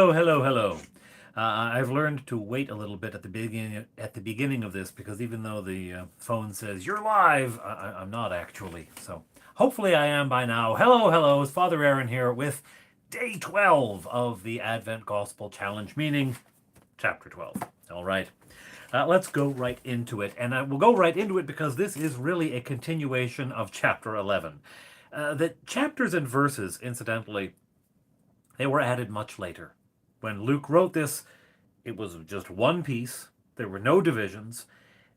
Oh, hello, hello. I've learned to wait a little bit at the beginning of this because even though the phone says you're live, I'm not actually. So hopefully I am by now. Hello, hello. It's Father Aaron here with day 12 of the Advent Gospel Challenge, meaning chapter 12. All right. Let's go right into it. And we'll go right into it because this is really a continuation of chapter 11. The chapters and verses, incidentally, they were added much later. When Luke wrote this, it was just one piece. There were no divisions.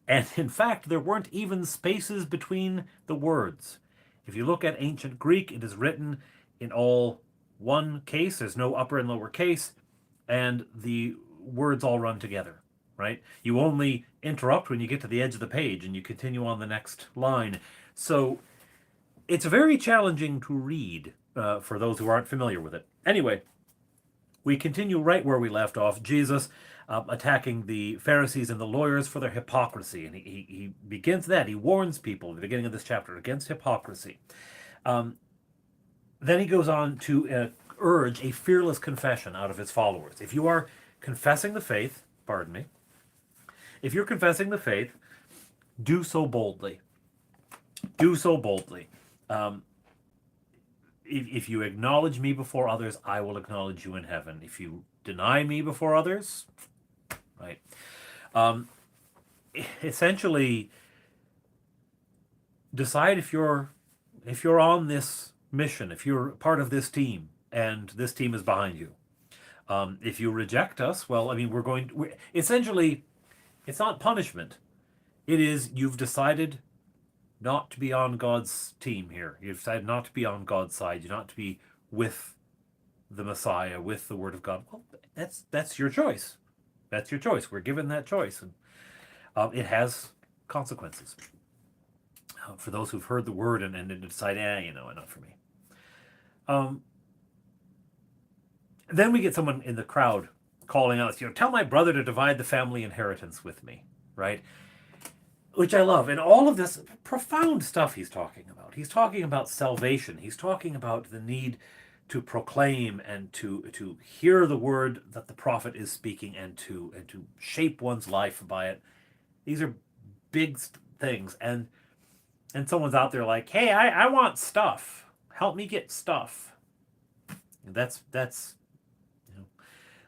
And in fact, there weren't even spaces between the words. If you look at ancient Greek, it is written in all one case. There's no upper and lower case, and the words all run together, right? You only interrupt when you get to the edge of the page and you continue on the next line. So it's very challenging to read for those who aren't familiar with it. Anyway, we continue right where we left off. Jesus attacking the Pharisees and the lawyers for their hypocrisy. And he begins that. He warns people at the beginning of this chapter against hypocrisy. Then he goes on to urge a fearless confession out of his followers. If you are confessing the faith, pardon me, if you're confessing the faith, do so boldly. Do so boldly. If you acknowledge me before others, I will acknowledge you in heaven. If you deny me before others, right? Um, Essentially, decide if you're on this mission, if you're part of this team, and this team is behind you. If you reject us, well, I mean, essentially, it's not punishment. It is you've decided not to be on God's team here. You've decided not to be on God's side. You're not to be with the Messiah, with the Word of God. Well, that's your choice. That's your choice. We're given that choice, and it has consequences for those who've heard the word and decide, not for me. Um, then we get someone in the crowd calling out, tell my brother to divide the family inheritance with me, right? Which I love. And all of this profound stuff he's talking about. He's talking about salvation. He's talking about the need to proclaim and to hear the word that the prophet is speaking and to shape one's life by it. These are big things. And someone's out there like, hey, I want stuff. Help me get stuff. And that's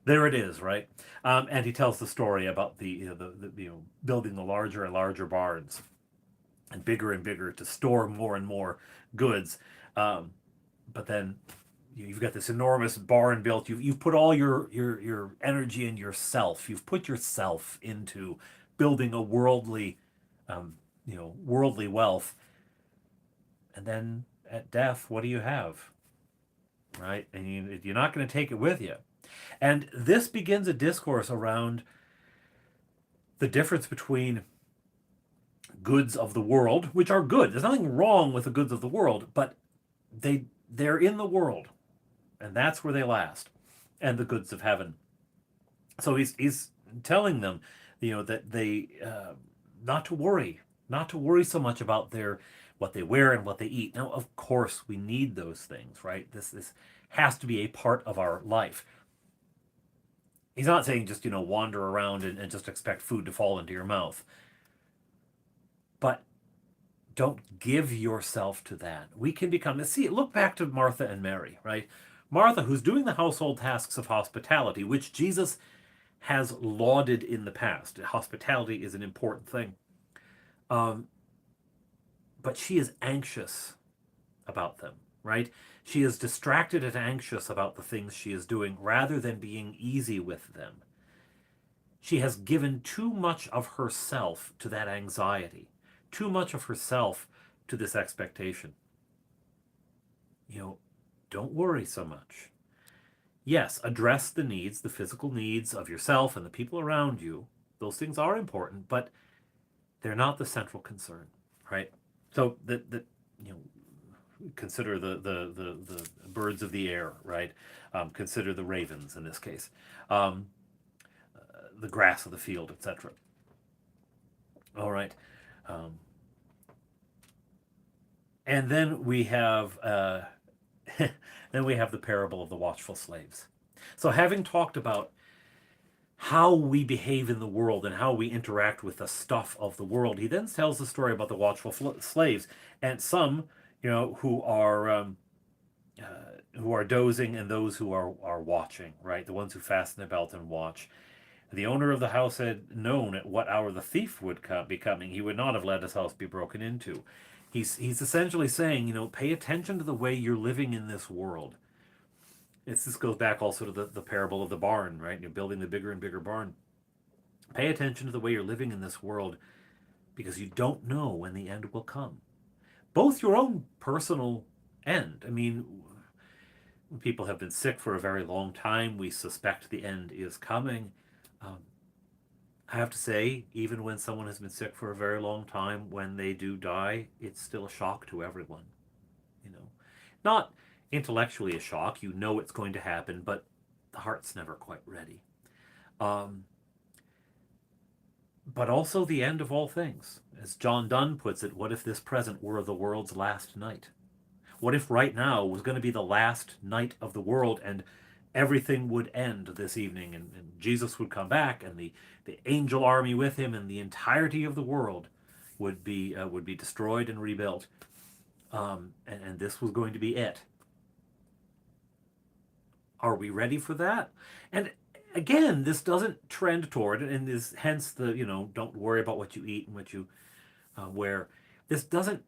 there it is, right? And he tells the story about the building the larger and larger barns and bigger to store more and more goods. But then you've got this enormous barn built. You've put all your energy in yourself. You've put yourself into building a worldly wealth. And then at death, what do you have? Right? And you're not going to take it with you. And this begins a discourse around the difference between goods of the world, which are good. There's nothing wrong with the goods of the world, but they're in the world, and that's where they last, and the goods of heaven. So he's telling them, that they not to worry so much about their what they wear and what they eat. Now, of course, we need those things, right? This has to be a part of our life. He's not saying just, wander around and just expect food to fall into your mouth. But don't give yourself to that. We can become, see, look back to Martha and Mary, right? Martha, who's doing the household tasks of hospitality, which Jesus has lauded in the past. Hospitality is an important thing. But she is anxious about them, right? She is distracted and anxious about the things she is doing rather than being easy with them. She has given too much of herself to that anxiety, too much of herself to this expectation. Don't worry so much. Yes, address the needs, the physical needs of yourself and the people around you. Those things are important, but they're not the central concern, right? So consider the birds of the air, right? Consider the ravens in this case, the grass of the field, etc. All right, and then we have then we have the parable of the watchful slaves. So having talked about how we behave in the world and how we interact with the stuff of the world, he then tells the story about the watchful slaves, and some, who are dozing, and those who are watching, right? The ones who fasten their belt and watch. The owner of the house had known at what hour the thief would be coming. He would not have let his house be broken into. He's essentially saying, pay attention to the way you're living in this world. This goes back also to the parable of the barn, right? You're building the bigger and bigger barn. Pay attention to the way you're living in this world, because you don't know when the end will come. Both your own personal end. I mean, people have been sick for a very long time. We suspect the end is coming. Um, I have to say, even when someone has been sick for a very long time, when they do die, it's still a shock to everyone. You know, not intellectually a shock. You know it's going to happen, but the heart's never quite ready. Um, but also the end of all things. As John Donne puts it, what if this present were the world's last night? What if right now was going to be the last night of the world, and everything would end this evening, and Jesus would come back, and the angel army with him, and the entirety of the world would be destroyed and rebuilt, and this was going to be it. Are we ready for that? And again, this doesn't trend toward, and is hence the don't worry about what you eat and what you wear. This doesn't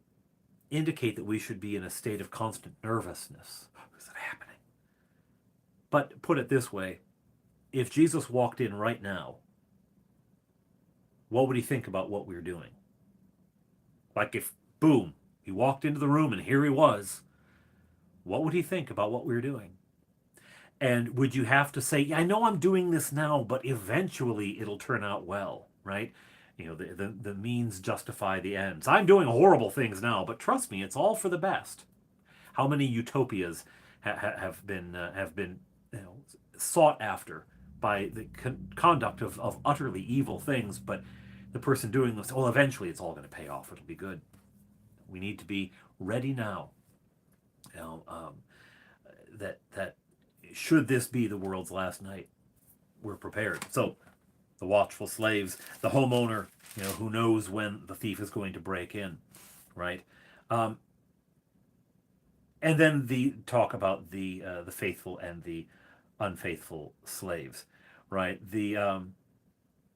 indicate that we should be in a state of constant nervousness. Is it happening? But put it this way, if Jesus walked in right now, what would he think about what we were doing? Like if, boom, he walked into the room and here he was, what would he think about what we were doing? And would you have to say, yeah, I know I'm doing this now, but eventually it'll turn out well, right? The means justify the ends. I'm doing horrible things now, but trust me, it's all for the best. How many utopias have been sought after by the conduct of utterly evil things, but the person doing this, well, eventually it's all going to pay off. It'll be good. We need to be ready now. That should this be the world's last night, we're prepared. So the watchful slaves, the homeowner, who knows when the thief is going to break in, right? And then the talk about the faithful and the unfaithful slaves, right?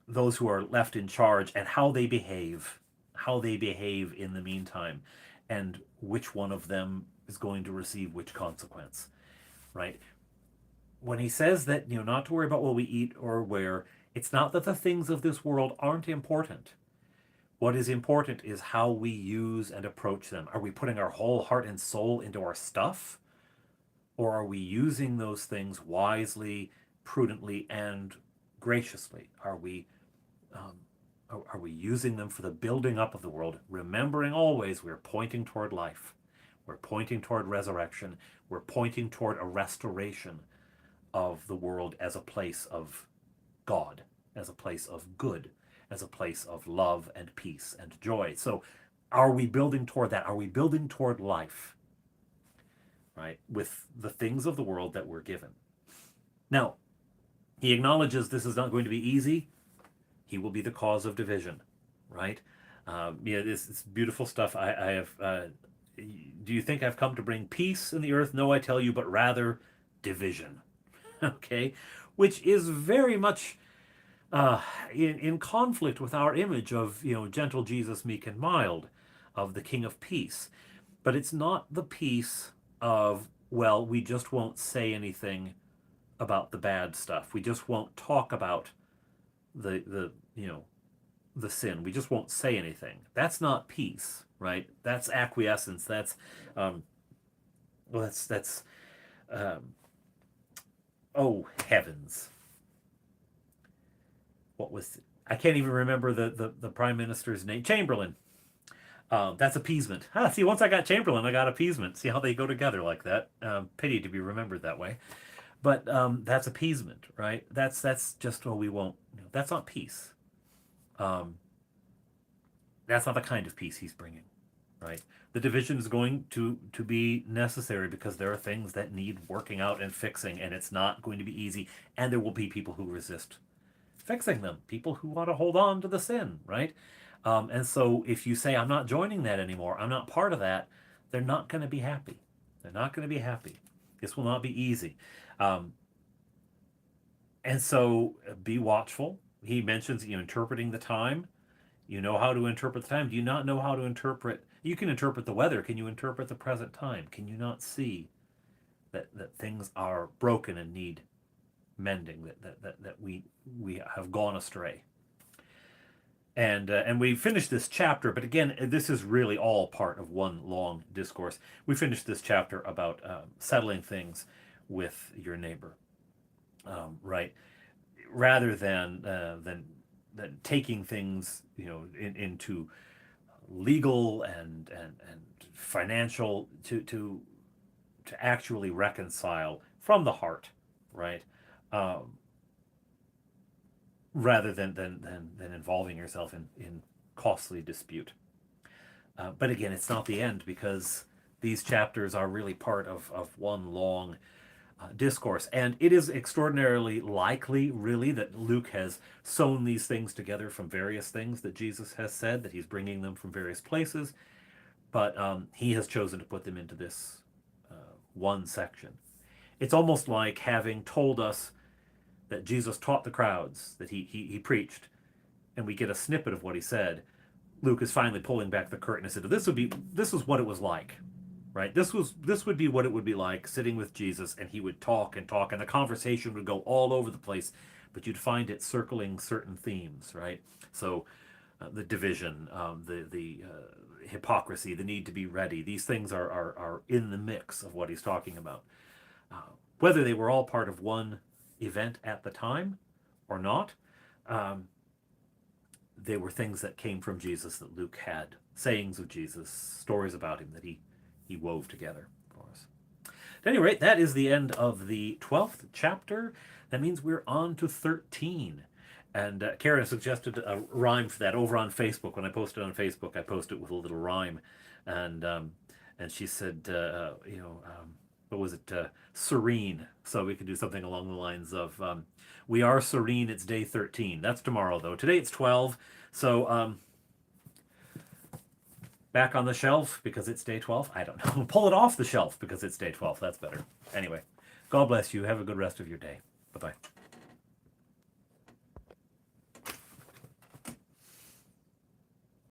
Those who are left in charge, and how they behave in the meantime, and which one of them is going to receive which consequence, right? When he says that, not to worry about what we eat or wear, it's not that the things of this world aren't important. What is important is how we use and approach them. Are we putting our whole heart and soul into our stuff? Or are we using those things wisely, prudently, and graciously? Are we using them for the building up of the world, remembering always we're pointing toward life, we're pointing toward resurrection, we're pointing toward a restoration of the world as a place of God, as a place of good, as a place of love and peace and joy. So are we building toward that? Are we building toward life, right, with the things of the world that we're given? Now, he acknowledges this is not going to be easy. He will be the cause of division, right? This beautiful stuff. I have. Do you think I've come to bring peace in the earth? No, I tell you, but rather division. Okay, which is very much in conflict with our image of gentle Jesus, meek and mild, of the King of Peace. But it's not the peace of, well, we just won't say anything about the bad stuff. We just won't talk about the sin. We just won't say anything. That's not peace, right? That's acquiescence. That's oh heavens, what was, I can't even remember the prime minister's name. Chamberlain. That's appeasement. See, once I got Chamberlain, I got appeasement. See how they go together like that. Pity to be remembered that way. But that's appeasement, right? That's just, we won't. That's not peace. That's not the kind of peace he's bringing. right? The division is going to be necessary because there are things that need working out and fixing, and it's not going to be easy. And there will be people who resist fixing them, people who want to hold on to the sin, right? And so if you say, I'm not joining that anymore, I'm not part of that, they're not going to be happy. They're not going to be happy. This will not be easy. Um, and so be watchful. He mentions, interpreting the time. You know how to interpret the time. Do you not know how to interpret? You can interpret the weather. Can you interpret the present time? Can you not see that things are broken and need mending? That we have gone astray. And we finished this chapter, but again, this is really all part of one long discourse. We finished this chapter about settling things with your neighbor, right? Rather than taking things, into legal and financial to actually reconcile from the heart, right? Um, Rather than involving yourself in costly dispute. But again, it's not the end because these chapters are really part of one long discourse. And it is extraordinarily likely, really, that Luke has sewn these things together from various things that Jesus has said, that he's bringing them from various places, but he has chosen to put them into this one section. It's almost like having told us that Jesus taught the crowds, that he preached, and we get a snippet of what he said. Luke is finally pulling back the curtain and said, this was what it was like, right? This would be what it would be like sitting with Jesus, and he would talk and talk, and the conversation would go all over the place, but you'd find it circling certain themes, right? So the division, the hypocrisy, the need to be ready, these things are in the mix of what he's talking about. Whether they were all part of one event at the time or not, they were things that came from Jesus, that Luke had sayings of Jesus, stories about him that he wove together for us. At any rate, that is the end of the 12th chapter. That means we're on to 13. And Karen suggested a rhyme for that over on Facebook. When I posted on Facebook, I posted it with a little rhyme, and she said, what was it? Serene. So we could do something along the lines of, we are serene. It's day 13. That's tomorrow, though. Today it's 12. So back on the shelf because it's day 12. I don't know. Pull it off the shelf because it's day 12. That's better. Anyway, God bless you. Have a good rest of your day. Bye-bye.